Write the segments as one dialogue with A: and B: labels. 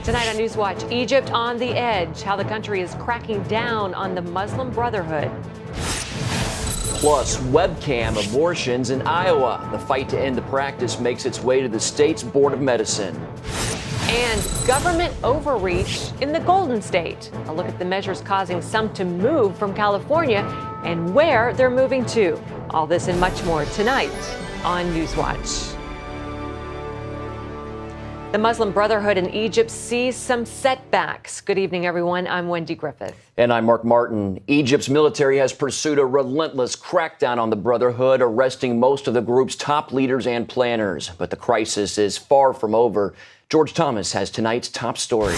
A: Tonight on NewsWatch, Egypt on the edge, how the country is cracking down on the Muslim Brotherhood.
B: Plus, webcam abortions in Iowa. The fight to end the practice makes its way to the state's Board of Medicine.
A: And government overreach in the Golden State. A look at the measures causing some to move from California and where they're moving to. All this and much more tonight on NewsWatch. The Muslim Brotherhood in Egypt sees some setbacks. Good evening, everyone. I'm Wendy Griffith.
B: And I'm Mark Martin. Egypt's military has pursued a relentless crackdown on the Brotherhood, arresting most of the group's top leaders and planners. But the crisis is far from over. George Thomas has tonight's top story.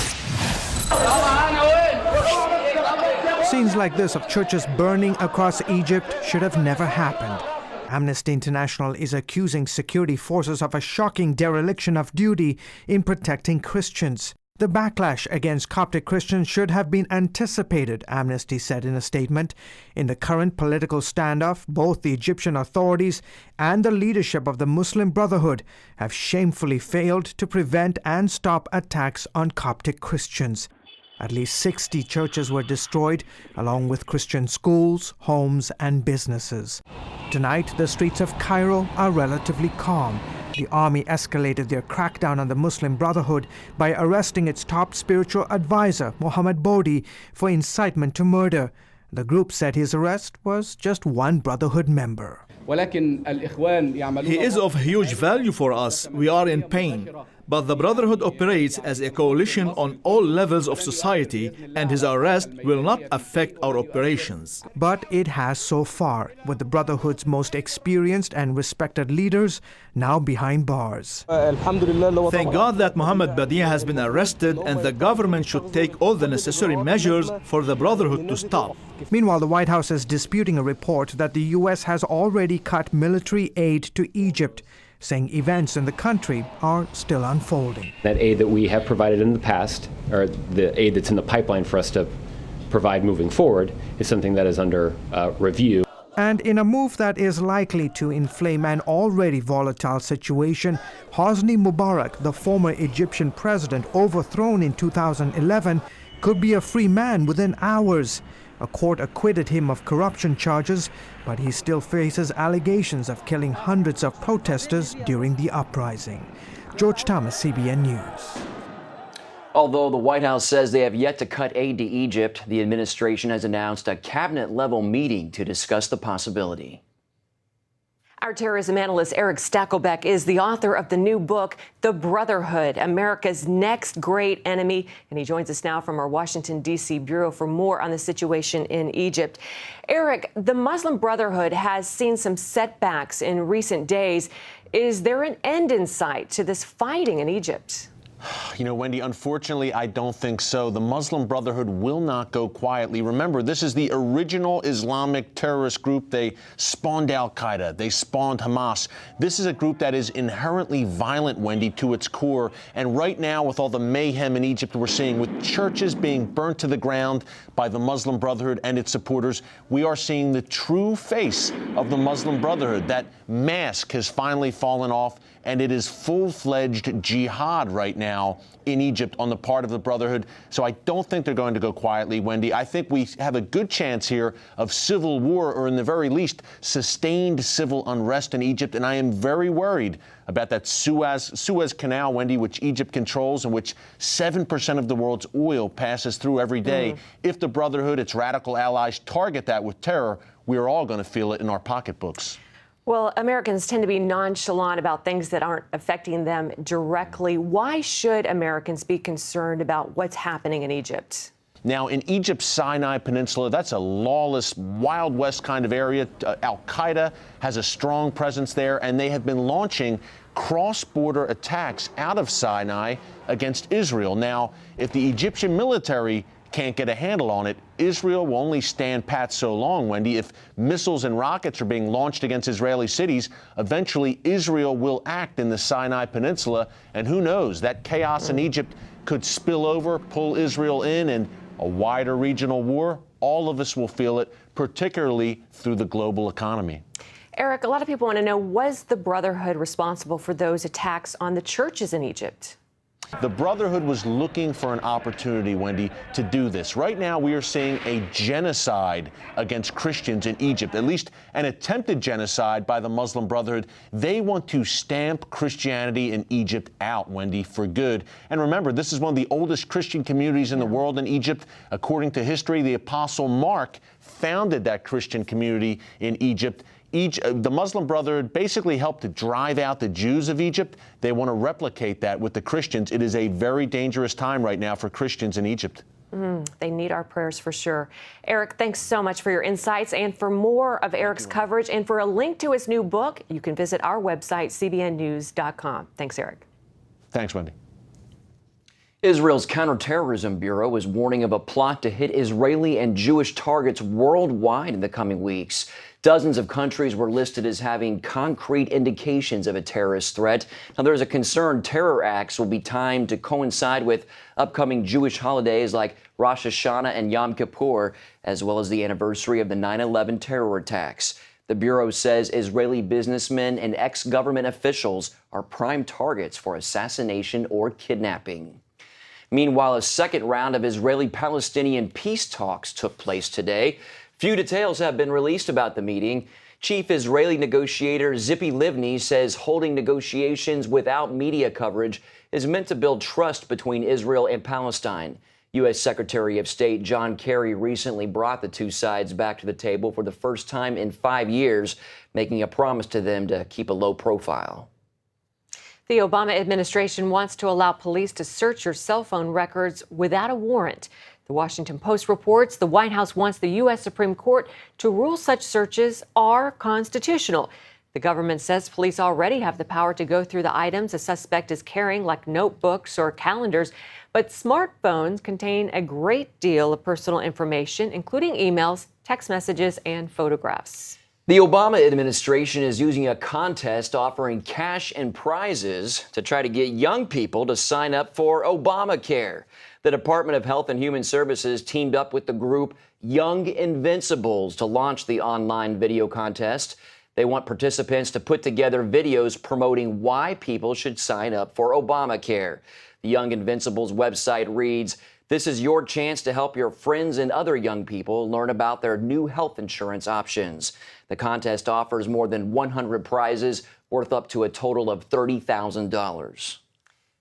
C: Scenes like this of churches burning across Egypt should have never happened. Amnesty International is accusing security forces of a shocking dereliction of duty in protecting Christians. The backlash against Coptic Christians should have been anticipated, Amnesty said in a statement. In the current political standoff, both the Egyptian authorities and the leadership of the Muslim Brotherhood have shamefully failed to prevent and stop attacks on Coptic Christians. At least 60 churches were destroyed, along with Christian schools, homes, and businesses. Tonight, the streets of Cairo are relatively calm. The army escalated their crackdown on the Muslim Brotherhood by arresting its top spiritual advisor, Mohammed Bodhi, for incitement to murder. The group said his arrest was just one Brotherhood member.
D: He is of huge value for us. We are in pain. But the Brotherhood operates as a coalition on all levels of society, and his arrest will not affect our operations.
C: But it has so far, with the Brotherhood's most experienced and respected leaders now behind bars.
D: Thank God that Mohammed Badie has been arrested, and the government should take all the necessary measures for the Brotherhood to stop.
C: Meanwhile, the White House is disputing a report that the U.S. has already cut military aid to Egypt, saying events in the country are still unfolding.
E: That aid that we have provided in the past, or the aid that's in the pipeline for us to provide moving forward, is something that is under review.
C: And in a move that is likely to inflame an already volatile situation, Hosni Mubarak, the former Egyptian president overthrown in 2011, could be a free man within hours. A court acquitted him of corruption charges, but he still faces allegations of killing hundreds of protesters during the uprising. George Thomas, CBN News.
B: Although the White House says they have yet to cut aid to Egypt, the administration has announced a cabinet-level meeting to discuss the possibility.
A: Our terrorism analyst Eric Stakelbeck is the author of the new book, The Brotherhood, America's Next Great Enemy. And he joins us now from our Washington, D.C. bureau for more on the situation in Egypt. Eric, the Muslim Brotherhood has seen some setbacks in recent days. Is there an end in sight to this fighting in Egypt?
F: You know, Wendy, unfortunately, I don't think so. The Muslim Brotherhood will not go quietly. Remember, this is the original Islamic terrorist group. They spawned al-Qaeda. They spawned Hamas. This is a group that is inherently violent, Wendy, to its core. And right now, with all the mayhem in Egypt we're seeing, with churches being burnt to the ground by the Muslim Brotherhood and its supporters, we are seeing the true face of the Muslim Brotherhood. That mask has finally fallen off, and it is full-fledged jihad right now in Egypt on the part of the Brotherhood. So I don't think they're going to go quietly, Wendy. I think we have a good chance here of civil war, or in the very least, sustained civil unrest in Egypt. And I am very worried about that Suez Canal, Wendy, which Egypt controls and which 7% of the world's oil passes through every day. If the Brotherhood, its radical allies, target that with terror, we are all going to feel it in our pocketbooks.
A: Well, Americans tend to be nonchalant about things that aren't affecting them directly. Why should Americans be concerned about what's happening in Egypt?
F: Now, in Egypt's Sinai Peninsula, that's a lawless, Wild West kind of area. Al-Qaeda has a strong presence there, and they have been launching cross-border attacks out of Sinai against Israel. Now, if the Egyptian military can't get a handle on it, Israel will only stand pat so long, Wendy. If missiles and rockets are being launched against Israeli cities, eventually Israel will act in the Sinai Peninsula. And who knows, that chaos in Egypt could spill over, pull Israel in, and a wider regional war. All of us will feel it, particularly through the global economy.
A: Eric, a lot of people want to know, was the Brotherhood responsible for those attacks on the churches in Egypt?
F: The Brotherhood was looking for an opportunity, Wendy, to do this. Right now, we are seeing a genocide against Christians in Egypt, at least an attempted genocide by the Muslim Brotherhood. They want to stamp Christianity in Egypt out, Wendy, for good. And remember, this is one of the oldest Christian communities in the world in Egypt. According to history, the Apostle Mark founded that Christian community in Egypt. The Muslim Brotherhood basically helped to drive out the Jews of Egypt. They want to replicate that with the Christians. It is a very dangerous time right now for Christians in Egypt.
A: They need our prayers for sure. Eric, thanks so much for your insights. And for more of Eric's coverage and for a link to his new book, you can visit our website, cbnnews.com. Thanks, Eric.
F: Thanks, Wendy.
B: Israel's Counterterrorism Bureau is warning of a plot to hit Israeli and Jewish targets worldwide in the coming weeks. Dozens of countries were listed as having concrete indications of a terrorist threat. Now, there's a concern terror acts will be timed to coincide with upcoming Jewish holidays like Rosh Hashanah and Yom Kippur, as well as the anniversary of the 9/11 terror attacks. The Bureau says Israeli businessmen and ex-government officials are prime targets for assassination or kidnapping. Meanwhile, a second round of Israeli-Palestinian peace talks took place today. Few details have been released about the meeting. Chief Israeli negotiator Tzipi Livni says holding negotiations without media coverage is meant to build trust between Israel and Palestine. U.S. Secretary of State John Kerry recently brought the two sides back to the table for the first time in 5 years, making a promise to them to keep a low profile.
A: The Obama administration wants to allow police to search your cell phone records without a warrant. The Washington Post reports the White House wants the U.S. Supreme Court to rule such searches are constitutional. The government says police already have the power to go through the items a suspect is carrying, like notebooks or calendars. But smartphones contain a great deal of personal information, including emails, text messages, and photographs.
B: The Obama administration is using a contest offering cash and prizes to try to get young people to sign up for Obamacare. The Department of Health and Human Services teamed up with the group Young Invincibles to launch the online video contest. They want participants to put together videos promoting why people should sign up for Obamacare. The Young Invincibles website reads, "This is your chance to help your friends and other young people learn about their new health insurance options." The contest offers more than 100 prizes worth up to a total of $30,000.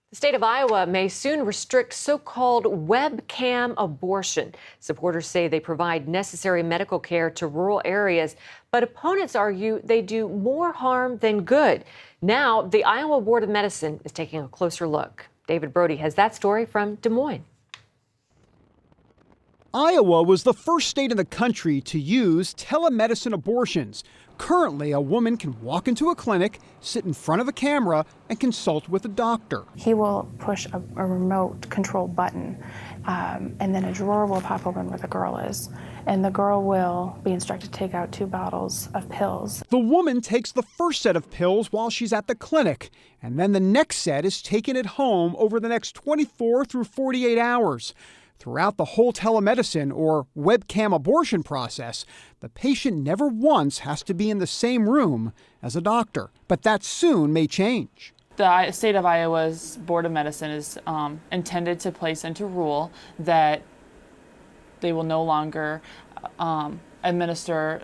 A: The state of Iowa may soon restrict so-called webcam abortion. Supporters say they provide necessary medical care to rural areas, but opponents argue they do more harm than good. Now, the Iowa Board of Medicine is taking a closer look. David Brody has that story from Des Moines.
G: Iowa was the first state in the country to use telemedicine abortions. Currently, a woman can walk into a clinic, sit in front of a camera, and consult with a doctor.
H: He will push a remote control button, and then a drawer will pop open where the girl is. And the girl will be instructed to take out 2 bottles of pills.
G: The woman takes the first set of pills while she's at the clinic, and then the next set is taken at home over the next 24 through 48 hours. Throughout the whole telemedicine or webcam abortion process, the patient never once has to be in the same room as a doctor. But that soon may change.
I: The state of Iowa's Board of Medicine is intended to place into rule that they will no longer administer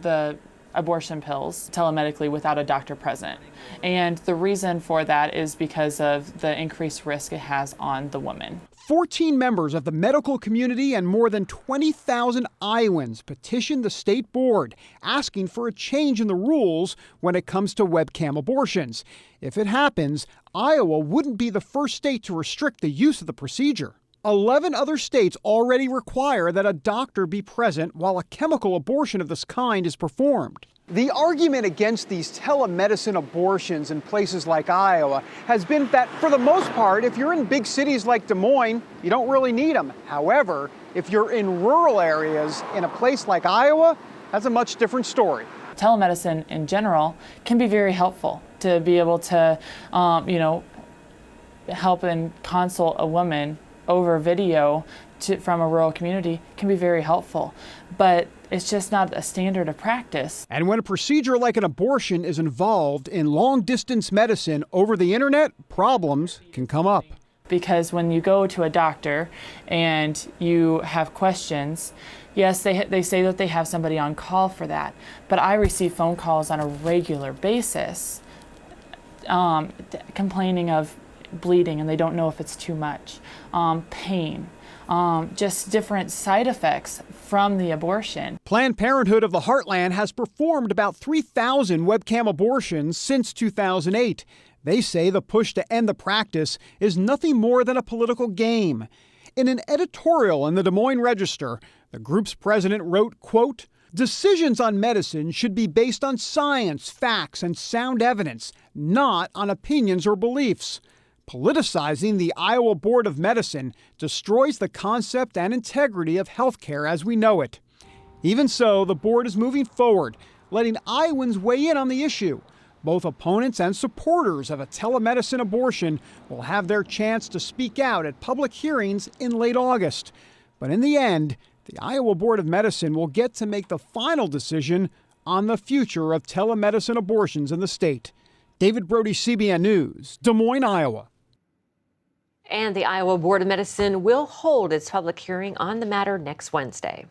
I: the abortion pills telemedically without a doctor present. And the reason for that is because of the increased risk it has on the woman.
G: 14 members of the medical community and more than 20,000 Iowans petitioned the state board asking for a change in the rules when it comes to webcam abortions. If it happens, Iowa wouldn't be the first state to restrict the use of the procedure. 11 other states already require that a doctor be present while a chemical abortion of this kind is performed. The argument against these telemedicine abortions in places like Iowa has been that, for the most part, if you're in big cities like Des Moines, you don't really need them. However, if you're in rural areas in a place like Iowa, that's a much different story.
I: Telemedicine in general can be very helpful to be able to, help and consult a woman over video from a rural community can be very helpful. But it's just not a standard of practice.
G: And when a procedure like an abortion is involved in long-distance medicine over the internet, problems can come up.
I: because when you go to a doctor and you have questions, yes, they say that they have somebody on call for that, but I receive phone calls on a regular basis complaining of bleeding and they don't know if it's too much, pain, just different side effects from the abortion.
G: Planned Parenthood of the Heartland has performed about 3,000 webcam abortions since 2008. They say the push to end the practice is nothing more than a political game. In an editorial in the Des Moines Register, the group's president wrote, quote, "Decisions on medicine should be based on science, facts, and sound evidence, not on opinions or beliefs. Politicizing the Iowa Board of Medicine destroys the concept and integrity of healthcare as we know it." Even so, the board is moving forward, letting Iowans weigh in on the issue. Both opponents and supporters of a telemedicine abortion will have their chance to speak out at public hearings in late August. But in the end, the Iowa Board of Medicine will get to make the final decision on the future of telemedicine abortions in the state. David Brody, CBN News, Des Moines, Iowa.
A: And the Iowa Board of Medicine will hold its public hearing on the matter next Wednesday.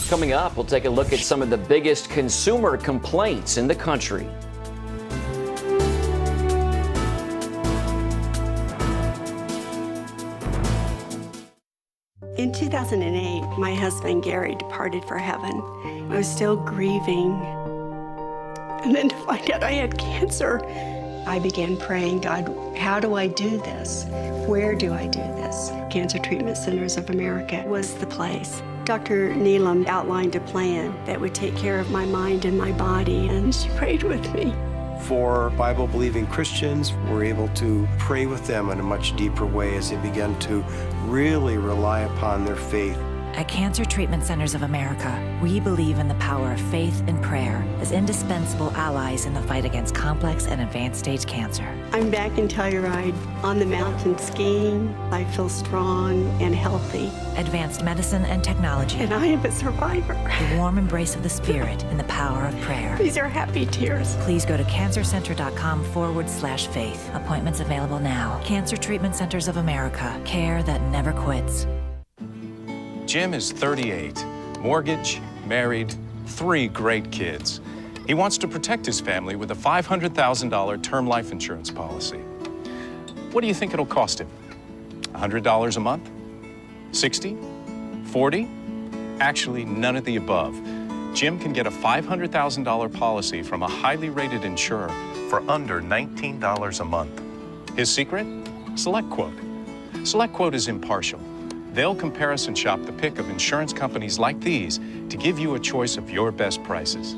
B: Coming up, we'll take a look at some of the biggest consumer complaints in the country.
J: In 2008, my husband Gary departed for heaven. I was still grieving. And then to find out I had cancer, I began praying, God, how do I do this? Where do I do this? Cancer Treatment Centers of America was the place. Dr. Neelam outlined a plan that would take care of my mind and my body, and she prayed with me.
K: For Bible-believing Christians, we're able to pray with them in a much deeper way as they begin to really rely upon their faith.
L: At Cancer Treatment Centers of America, we believe in the power of faith and prayer as indispensable allies in the fight against complex and advanced stage cancer.
J: I'm back in Telluride on the mountain skiing. I feel strong and healthy.
L: Advanced medicine and technology.
J: And I am a survivor.
L: The warm embrace of the spirit and the power of prayer.
J: These are happy tears.
L: Please go to cancercenter.com/faith. Appointments available now. Cancer Treatment Centers of America. Care that never quits.
M: Jim is 38, mortgage, married, 3 great kids. He wants to protect his family with a $500,000 term life insurance policy. What do you think it'll cost him? $100 a month? 60? 40? Actually, none of the above. Jim can get a $500,000 policy from a highly rated insurer for under $19 a month. His secret? SelectQuote. SelectQuote is impartial. They'll comparison shop the pick of insurance companies like these to give you a choice of your best prices.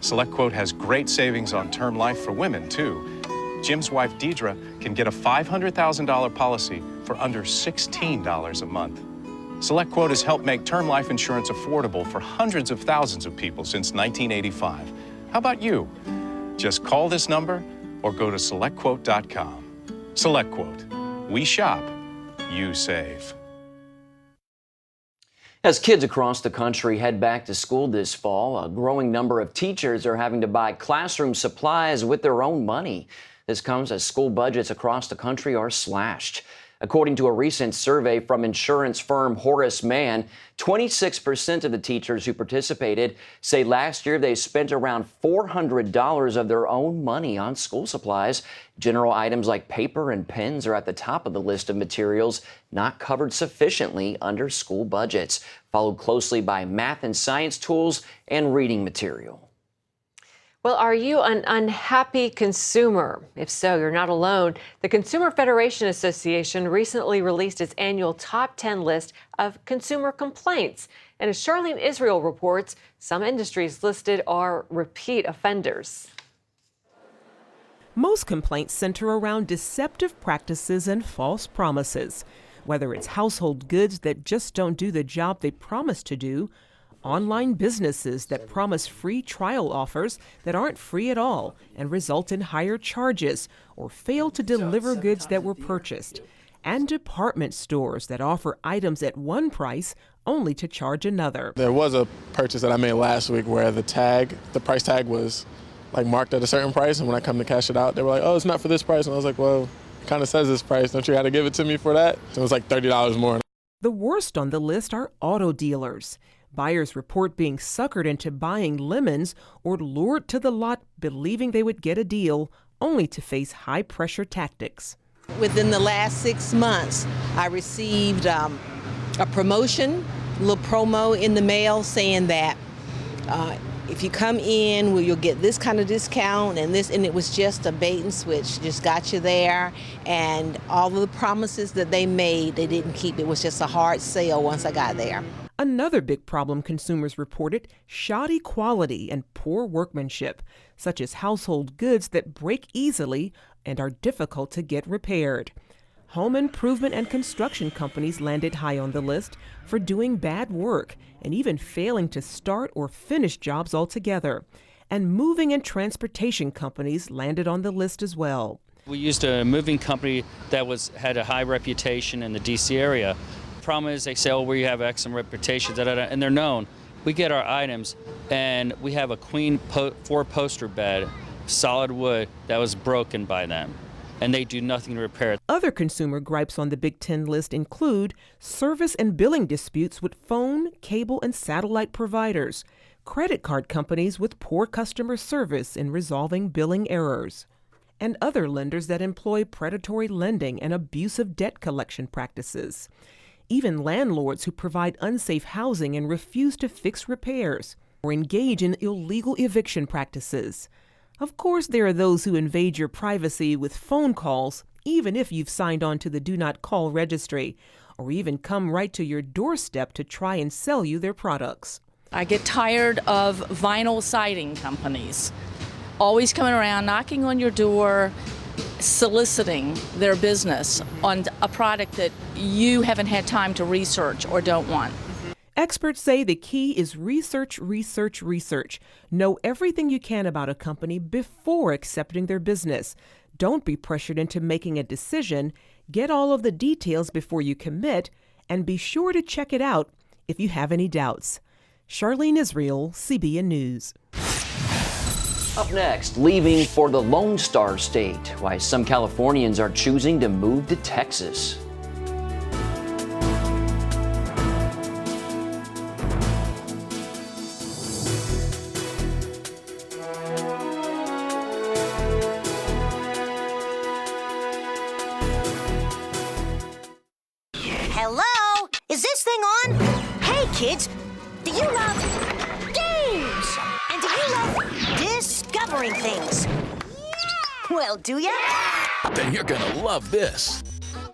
M: SelectQuote has great savings on term life for women, too. Jim's wife, Deidre, can get a $500,000 policy for under $16 a month. SelectQuote has helped make term life insurance affordable for hundreds of thousands of people since 1985. How about you? Just call this number or go to SelectQuote.com. SelectQuote. We shop, you save.
B: As kids across the country head back to school this fall, a growing number of teachers are having to buy classroom supplies with their own money. This comes as school budgets across the country are slashed. According to a recent survey from insurance firm Horace Mann, 26% of the teachers who participated say last year they spent around $400 of their own money on school supplies. General items like paper and pens are at the top of the list of materials not covered sufficiently under school budgets, followed closely by math and science tools and reading material.
A: Well, are you an unhappy consumer? If so, you're not alone. The Consumer Federation Association recently released its annual top 10 list of consumer complaints. And as Charlene Israel reports, some industries listed are repeat offenders.
N: Most complaints center around deceptive practices and false promises. Whether it's household goods that just don't do the job they promise to do, online businesses that promise free trial offers that aren't free at all and result in higher charges or fail to deliver goods that were purchased, and department stores that offer items at one price only to charge another.
O: There was a purchase that I made last week where the price tag was like marked at a certain price, and when I come to cash it out, they were like, oh, it's not for this price. And I was like, well, kind of says this price. Don't you have to give it to me for that? So it was like $30 more.
N: The worst on the list are auto dealers. Buyers report being suckered into buying lemons or lured to the lot believing they would get a deal, only to face high-pressure tactics.
P: Within the last 6 months, I received a promotion, a little promo in the mail saying that if you come in, well, you'll get this kind of discount and this, and it was just a bait and switch, just got you there. And all of the promises that they made, they didn't keep. It was just a hard sale once I got there.
N: Another big problem consumers reported, shoddy quality and poor workmanship, such as household goods that break easily and are difficult to get repaired. Home improvement and construction companies landed high on the list for doing bad work and even failing to start or finish jobs altogether. And moving and transportation companies landed on the list as well.
Q: We used a moving company that had a high reputation in the D.C. area. Problem is, they say, oh, we have excellent reputation, and they're known. We get our items, and we have a queen four-poster bed, solid wood, that was broken by them, and they do nothing to repair it.
N: Other consumer gripes on the Big Ten list include service and billing disputes with phone, cable, and satellite providers, credit card companies with poor customer service in resolving billing errors, and other lenders that employ predatory lending and abusive debt collection practices. Even landlords who provide unsafe housing and refuse to fix repairs or engage in illegal eviction practices. Of course, there are those who invade your privacy with phone calls, even if you've signed on to the Do Not Call registry, or even come right to your doorstep to try and sell you their products.
R: I get tired of vinyl siding companies always coming around, knocking on your door, soliciting their business on a product that you haven't had time to research or don't want.
N: Experts say the key is research, research, research. Know everything you can about a company before accepting their business. Don't be pressured into making a decision. Get all of the details before you commit, and be sure to check it out if you have any doubts. Charlene Israel, CBN News.
B: Up next, leaving for the Lone Star State, why some Californians are choosing to move to Texas.
S: Hello? Is this thing on? Hey, kids, do you love games? And do you love discovering things? Yeah. Well, do ya?
T: Then you're gonna love this.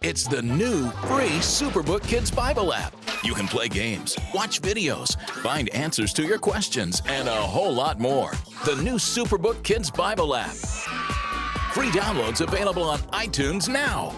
T: It's the new free Superbook Kids Bible app. You can play games, watch videos, find answers to your questions, and a whole lot more. The new Superbook Kids Bible app. Free downloads available on iTunes now.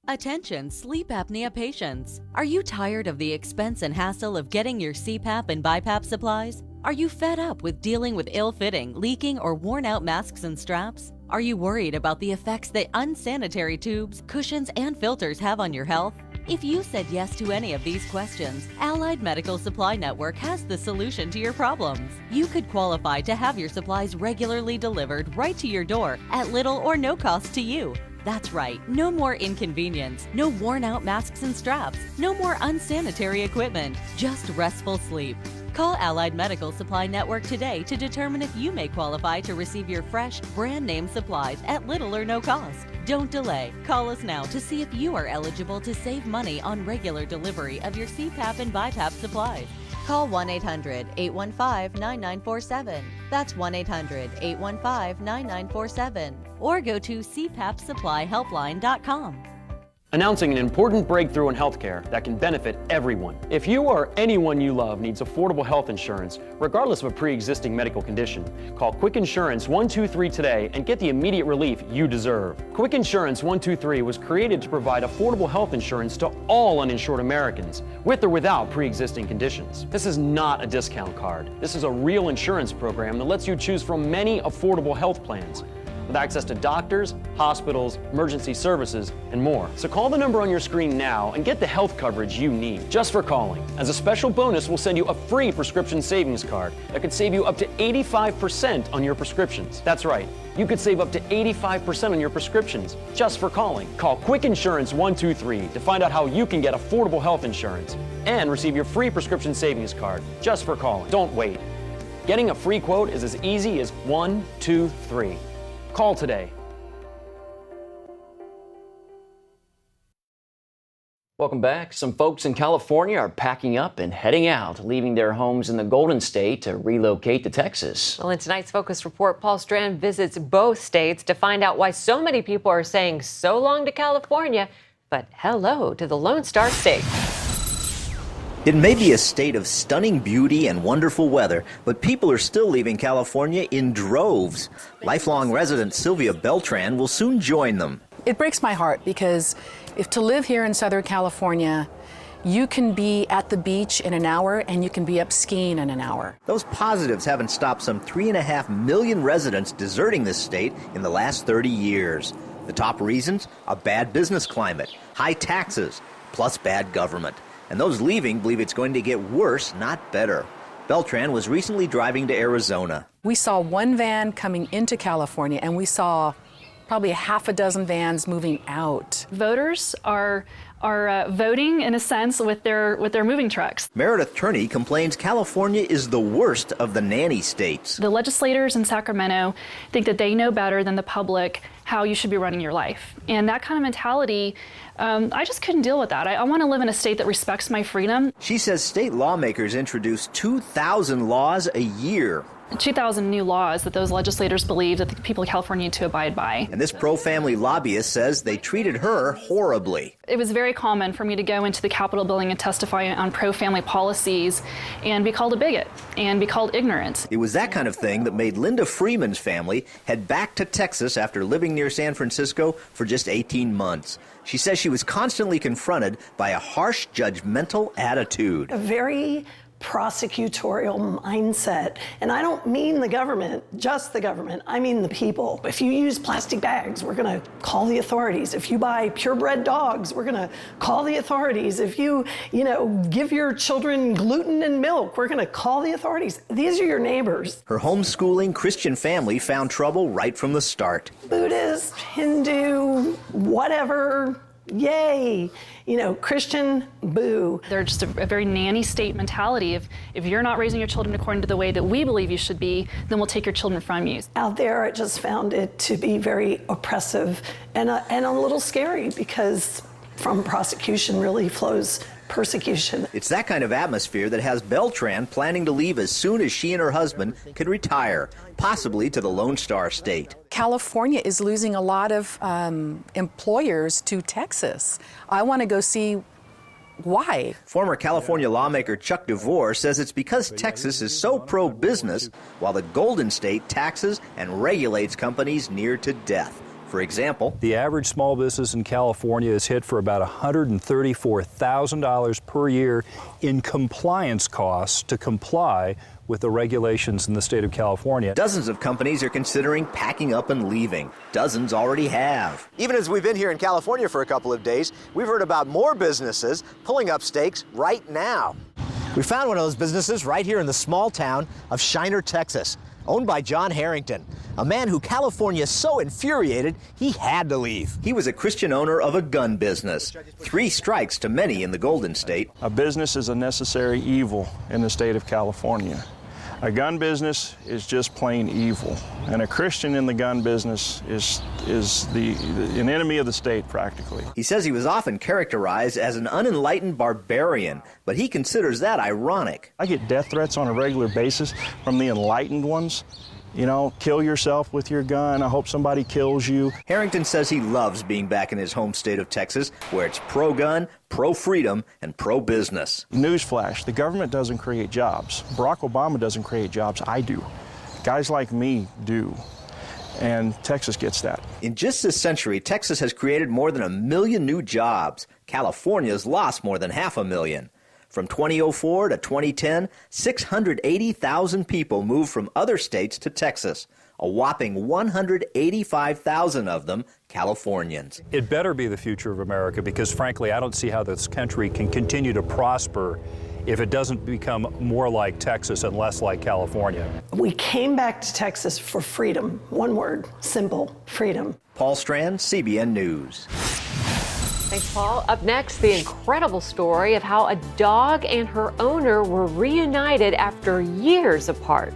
U: Attention sleep apnea patients. Are you tired of the expense and hassle of getting your CPAP and BiPAP supplies? Are you fed up with dealing with ill-fitting, leaking, or worn-out masks and straps? Are you worried about the effects that unsanitary tubes, cushions, and filters have on your health? If you said yes to any of these questions, Allied Medical Supply Network has the solution to your problems. You could qualify to have your supplies regularly delivered right to your door at little or no cost to you. That's right, no more inconvenience, no worn-out masks and straps, no more unsanitary equipment, just restful sleep. Call Allied Medical Supply Network today to determine if you may qualify to receive your fresh, brand-name supplies at little or no cost. Don't delay. Call us now to see if you are eligible to save money on regular delivery of your CPAP and BiPAP supplies. Call 1-800-815-9947. That's 1-800-815-9947. Or go to cpapsupplyhelpline.com.
V: Announcing an important breakthrough in healthcare that can benefit everyone. If you or anyone you love needs affordable health insurance, regardless of a pre-existing medical condition, call Quick Insurance 123 today and get the immediate relief you deserve. Quick Insurance 123 was created to provide affordable health insurance to all uninsured Americans, with or without pre-existing conditions. This is not a discount card. This is a real insurance program that lets you choose from many affordable health plans. with access to doctors, hospitals, emergency services, and more. So call the number on your screen now and get the health coverage you need just for calling. As a special bonus, we'll send you a free prescription savings card that could save you up to 85% on your prescriptions. That's right. You could save up to 85% on your prescriptions just for calling. Call Quick Insurance 123 to find out how you can get affordable health insurance and receive your free prescription savings card just for calling. Don't wait. Getting a free quote is as easy as 1, 2, 3. Call today.
B: Welcome back. Some folks in California are packing up and heading out, leaving their homes in the Golden State to relocate to Texas.
A: Well, in tonight's Focus Report, Paul Strand visits both states to find out why so many people are saying so long to California, but hello to the Lone Star State.
D: It may be a state of stunning beauty and wonderful weather, but people are still leaving California in droves. Lifelong resident Sylvia Beltran will soon join them.
E: It breaks my heart because if to live here in Southern California, you can be at the beach in an hour and you can be up skiing in an hour.
D: Those positives haven't stopped some 3.5 million residents deserting this state in the last 30 years. The top reasons? A bad business climate, high taxes, plus bad government. And those leaving believe it's going to get worse, not better. Beltran was recently driving to Arizona.
E: We saw one van coming into California and we saw probably 6 vans moving out.
W: Voters are voting in a sense with their moving trucks.
D: Meredith Turney complains California is the worst of the nanny states.
W: The legislators in Sacramento think that they know better than the public how you should be running your life. And that kind of mentality, I just couldn't deal with that. I want to live in a state that respects my freedom.
D: She says state lawmakers introduce 2,000 laws a year.
W: 2,000 new laws that those legislators believe that the people of California need to abide by.
D: And this pro-family lobbyist says they treated her horribly.
W: It was very common for me to go into the Capitol building and testify on pro-family policies and be called a bigot and be called ignorant.
D: It was that kind of thing that made Linda Freeman's family head back to Texas after living near San Francisco for just 18 months. She says she was constantly confronted by a harsh, judgmental attitude.
X: A very prosecutorial mindset. And I don't mean the government, just the government. I mean the people. If you use plastic bags, we're going to call the authorities. If you buy purebred dogs, we're going to call the authorities. If you give your children gluten and milk, we're going to call the authorities. These are your neighbors.
D: Her homeschooling Christian family found trouble right from the start.
X: Buddhist, Hindu, whatever. Yay, Christian, boo.
W: They're just a very nanny state mentality. If you're not raising your children according to the way that we believe you should be, then we'll take your children from you.
X: Out there, I just found it to be very oppressive and a little scary because from prosecution really flows persecution.
D: It's that kind of atmosphere that has Beltran planning to leave as soon as she and her husband can retire, possibly to the Lone Star State.
E: California is losing a lot of employers to Texas. I want to go see why.
D: Former California lawmaker Chuck DeVore says it's because Texas is so pro-business, while the Golden State taxes and regulates companies near to death. For example,
Y: the average small business in California is hit for about $134,000 per year in compliance costs to comply with the regulations in the state of California.
D: Dozens of companies are considering packing up and leaving. Dozens already have. Even as we've been here in California for a couple of days, we've heard about more businesses pulling up stakes right now. We found one of those businesses right here in the small town of Shiner, Texas, owned by John Harrington, a man who California so infuriated he had to leave. He was a Christian owner of a gun business. 3 strikes to many in the Golden State.
Z: A business is a necessary evil in the state of California. A gun business is just plain evil, and a Christian in the gun business is an enemy of the state, practically.
D: He says he was often characterized as an unenlightened barbarian, but he considers that ironic.
Z: I get death threats on a regular basis from the enlightened ones. Kill yourself with your gun. I hope somebody kills you.
D: Harrington says he loves being back in his home state of Texas, where it's pro-gun, pro-freedom, and pro-business.
Z: Newsflash, the government doesn't create jobs. Barack Obama doesn't create jobs. I do. Guys like me do. And Texas gets that.
D: In just this century, Texas has created more than 1 million new jobs. California's lost more than 500,000. From 2004 to 2010, 680,000 people moved from other states to Texas. a whopping 185,000 of them Californians.
Y: It better be the future of America because, frankly, I don't see how this country can continue to prosper if it doesn't become more like Texas and less like California.
X: We came back to Texas for freedom. One word, simple, freedom.
D: Paul Strand, CBN News.
A: Thanks, Paul. Up next, the incredible story of how a dog and her owner were reunited after years apart.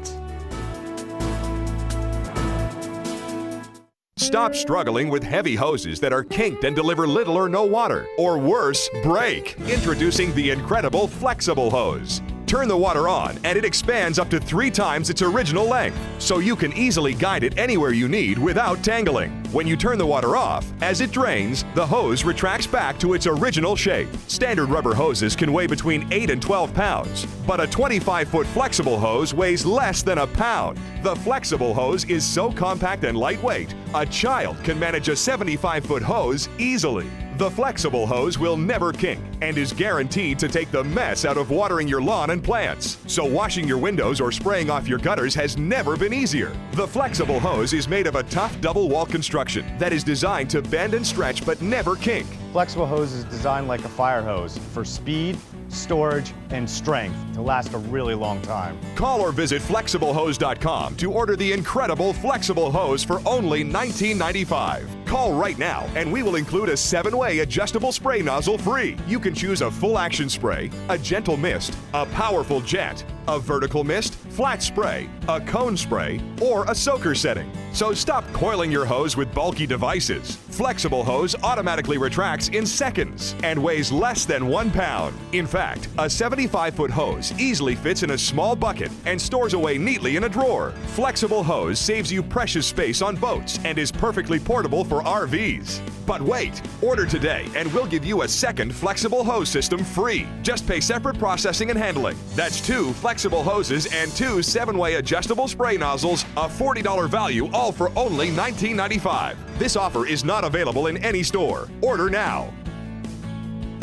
C: Stop struggling with heavy hoses that are kinked and deliver little or no water. Or worse, break. Introducing the incredible flexible hose. Turn the water on and it expands up to 3 times its original length, so you can easily guide it anywhere you need without tangling. When you turn the water off, as it drains, the hose retracts back to its original shape. Standard rubber hoses can weigh between 8 and 12 pounds, but a 25-foot flexible hose weighs less than a pound. The flexible hose is so compact and lightweight, a child can manage a 75-foot hose easily. The flexible hose will never kink and is guaranteed to take the mess out of watering your lawn and plants. So washing your windows or spraying off your gutters has never been easier. The flexible hose is made of a tough double wall construction that is designed to bend and stretch but never kink.
F: Flexible hose is designed like a fire hose for speed, storage, and strength to last a really long time.
C: Call or visit flexiblehose.com to order the incredible flexible hose for only $19.95. Call right now and we will include a 7-way adjustable spray nozzle free. You can choose a full action spray, a gentle mist, a powerful jet, a vertical mist, flat spray, a cone spray, or a soaker setting. So stop coiling your hose with bulky devices. Flexible hose automatically retracts in seconds and weighs less than 1 pound. In fact, a 75-foot hose easily fits in a small bucket and stores away neatly in a drawer. Flexible hose saves you precious space on boats and is perfectly portable for RVs. But wait, order today and we'll give you a second flexible hose system free. Just pay separate processing and handling. That's 2 flexible hoses and 2 7-way adjustable spray nozzles, a $40 value, all for only $19.95. This offer is not available in any store. Order now.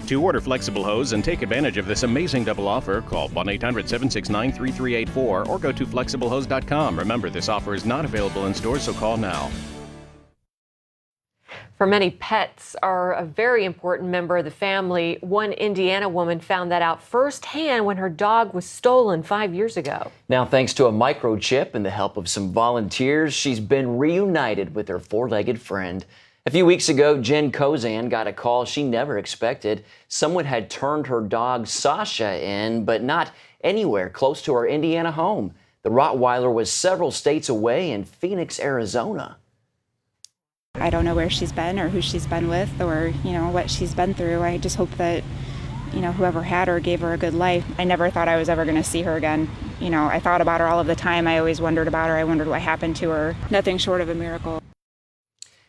G: To order flexible hose and take advantage of this amazing double offer, call 1-800-769-3384 or go to flexiblehose.com. Remember, this offer is not available in stores, so call now.
A: For many, pets are a very important member of the family. One Indiana woman found that out firsthand when her dog was stolen 5 years ago.
B: Now, thanks to a microchip and the help of some volunteers, she's been reunited with her 4-legged friend. A few weeks ago, Jen Kozan got a call she never expected. Someone had turned her dog Sasha in, but not anywhere close to her Indiana home. The Rottweiler was several states away in Phoenix, Arizona.
H: I don't know where she's been or who she's been with or, what she's been through. I just hope that, whoever had her gave her a good life. I never thought I was ever going to see her again. I thought about her all of the time. I always wondered about her. I wondered what happened to her. Nothing short of a miracle.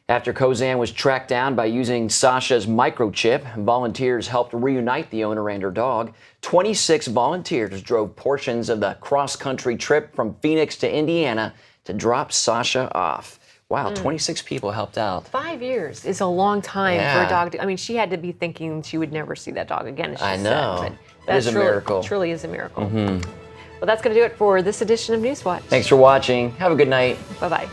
B: After Kozan was tracked down by using Sasha's microchip, volunteers helped reunite the owner and her dog. 26 volunteers drove portions of the cross-country trip from Phoenix to Indiana to drop Sasha off. Wow, 26 people helped out.
A: 5 years is a long time for a dog. She had to be thinking she would never see that dog again.
B: I know.
A: Said,
B: that is a miracle.
A: Truly is a miracle. Well, that's going to do it for this edition of NewsWatch.
B: Thanks for watching. Have a good night.
A: Bye-bye.